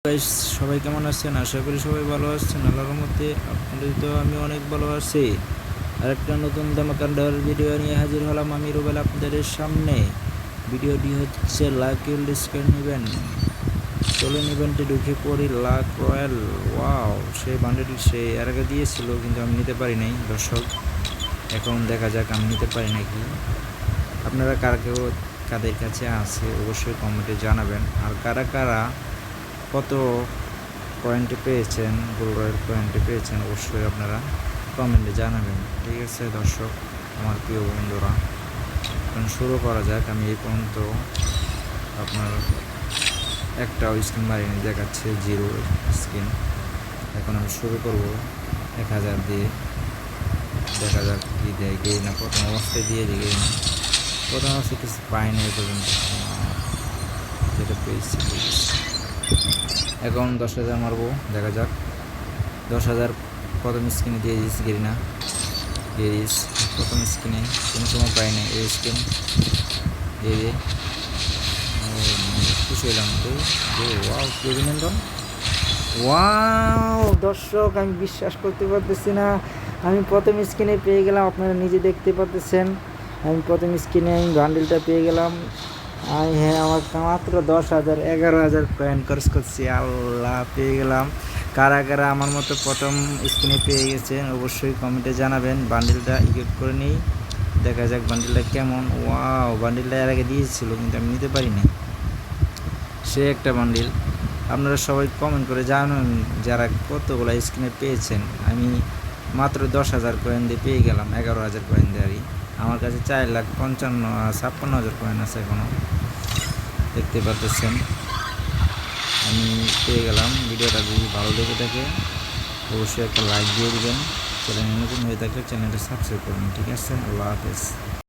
Guys, সবাই কেমন আছেন? আশা করি সবাই ভালো আছেন। আল্লাহর রহমতে আপনাদের তো আমি অনেক ভালো আছি। আরেকটা নতুন ধামাকাদার ভিডিও নিয়ে হাজির হলাম আমি রুবেল আপনাদের সামনে। ভিডিওটি হচ্ছে লাক ডিসকাউন্ট নেবেন, চলুন ইভেন্টে ঢুকে পড়ি। Lakh royal, wow! সেই বান্ডেলটি সে এর আগে দিয়েছিল, কিন্তু আমি নিতে পারি নাই দর্শক। এখন দেখা যাক আমি নিতে পারি নাকি। আপনারা কাদের কাছে আছে অবশ্যই কমেন্টে জানাবেন। আর কারা কারা কত পয়েন্টে পেয়েছেন, গোল রয়েল পয়েন্টে পেয়েছেন, অবশ্যই আপনারা কমেন্টে জানাবেন। ঠিক আছে দর্শক, আমার প্রিয় বন্ধুরা, এখন শুরু করা যাক। আমি এই পর্যন্ত আপনার একটাও স্ক্রিন মারিনি, দেখাচ্ছে 0 স্ক্রিন। এখন আমি শুরু করব 1000 দিয়ে। দেখা যাক কী দেয়, গেই না প্রথম অবস্থায় দিয়ে দিই না। প্রথম অবস্থায় কিছু পাইনি এই পর্যন্ত, যেটা পেয়েছি। এখন 10,000 মারবো, দেখা যাক। 10,000 প্রথম স্ক্রিনে দিয়ে দিস, গেরি না দিয়ে দিস। প্রথম স্ক্রিনে কোনো সময় পাই না, এই স্ক্রিন দিয়ে দিয়ে খুশি হলাম। তো ওয়াও, কি অভিনন্দন! ওয়াও দর্শক, আমি বিশ্বাস করতে পারতেছি না, আমি প্রথম স্ক্রিনে পেয়ে গেলাম। আপনারা নিজে দেখতে পাচ্ছেন, আমি প্রথম স্ক্রিনে আমি বান্ডেলটা পেয়ে গেলাম। হ্যাঁ, আমার মাত্র 10,000 11,000 কয়েন খরচ করছি, আল্লাহ পেয়ে গেলাম। কারা কারা আমার মতো প্রথম স্ক্রিনে পেয়ে গেছেন অবশ্যই কমেন্টে জানাবেন। বান্ডেলটা ইকুইপ করে নিই, দেখা যাক বান্ডেলটা কেমন। ওয়াও, বান্ডেলটা এর আগে দিয়েছিল কিন্তু আমি নিতে পারিনি, সে একটা বান্ডেল। আপনারা সবাই কমেন্ট করে জানান যারা কতগুলো স্ক্রিনে পেয়েছেন। আমি মাত্র 10,000 কয়েন দিয়ে পেয়ে গেলাম, 11,000 কয়েন দিয়ে। আমার কাছে 4,56,000 কয়েন আছে এখনও, দেখতে পাচ্ছেন। আমি পেয়ে গেলাম। ভিডিওটা যদি ভালো লেগে থাকে অবশ্যই একটা লাইক দিয়ে দেবেন। চ্যানেলে নতুন হয়ে থাকলে চ্যানেলটা সাবস্ক্রাইব করবেন। ঠিক আছে, আল্লাহ হাফেজ।